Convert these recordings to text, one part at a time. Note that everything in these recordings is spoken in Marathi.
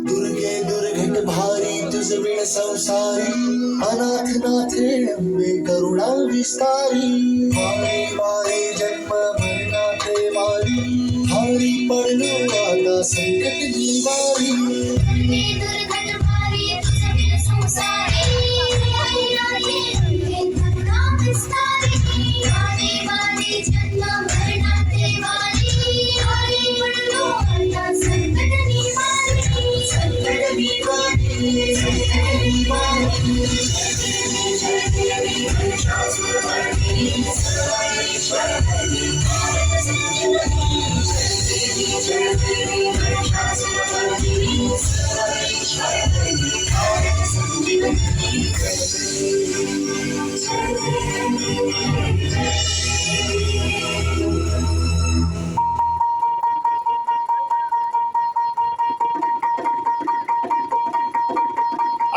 दुर्गे दुर्घट भारी तुझ विण संसारी अनाथ नाथे अंबे करुणा विस्तारी वारे वारे जन्म मरणाचे वारी हारी पडलो आता संकट निवारी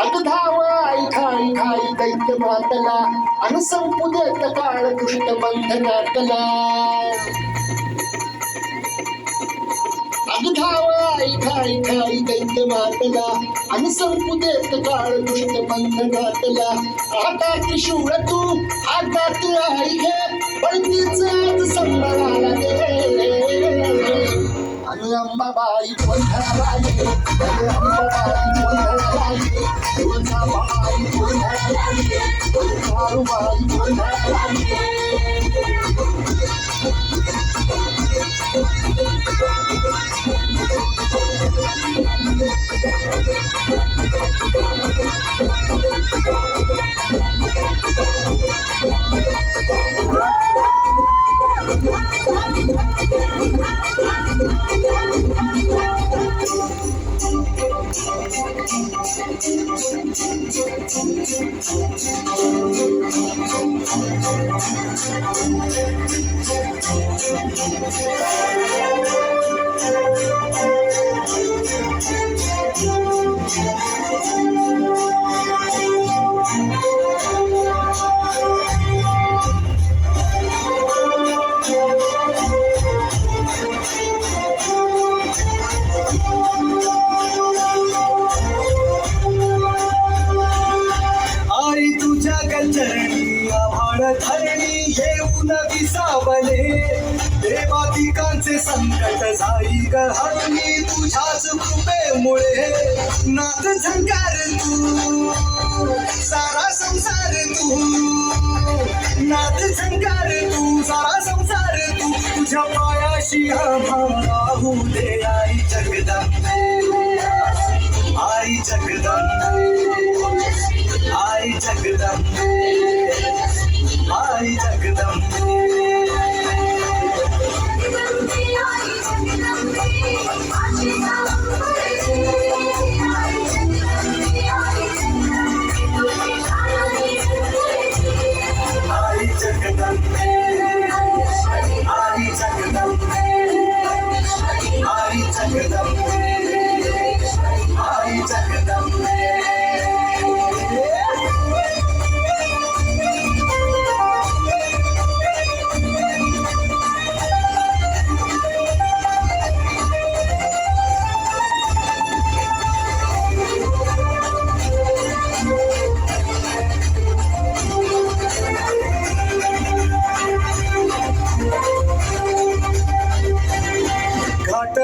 अगधाव आई खाई खाई दैत्य मातला अनुसंपुदेत काळ दुष्ट बंधनातला अगधाव आई खाई खाई दैत्य मातला अनुसंपुदेत काळ दुष्ट बंधनातला आता त्रिशूळ तू हातात आई घे पळतीच आज संबळाला दे अंबाबाई गोंधळाला ये अंबाबाई गोंधळाला ये तुळजाबाई गोंधळाला ये तुळजाबाई गोंधळाला ये चरणी आभाळ धरणी येऊन विसावले देवादिकांचे संकट जाई गहनी तुझ्याच कृपेमुळे नाथ झंकार तू सारा संसार तू नाथ झंकार तू सारा संसार तू तुझ्या पायाशी राहू दे आई जगदंबे आई जगदंबे आई जगदंबे आई जगदंबे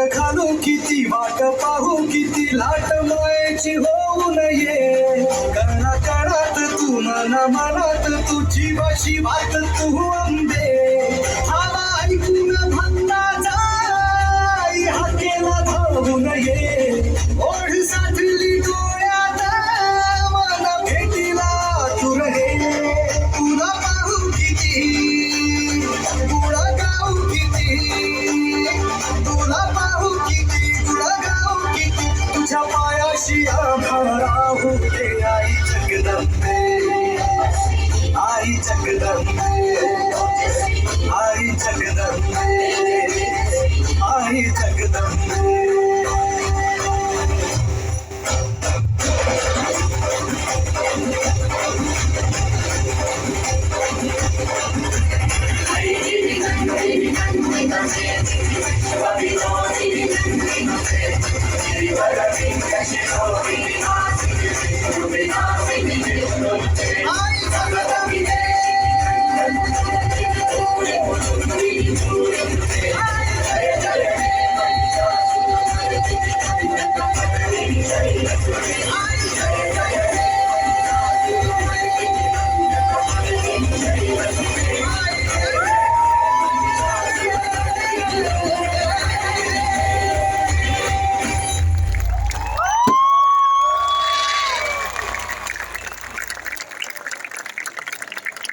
घालू किती वाट पाहू किती लाट मायेची होऊ नये कणा कणात तू मना मनात तू जीवा शिवात तू अंबे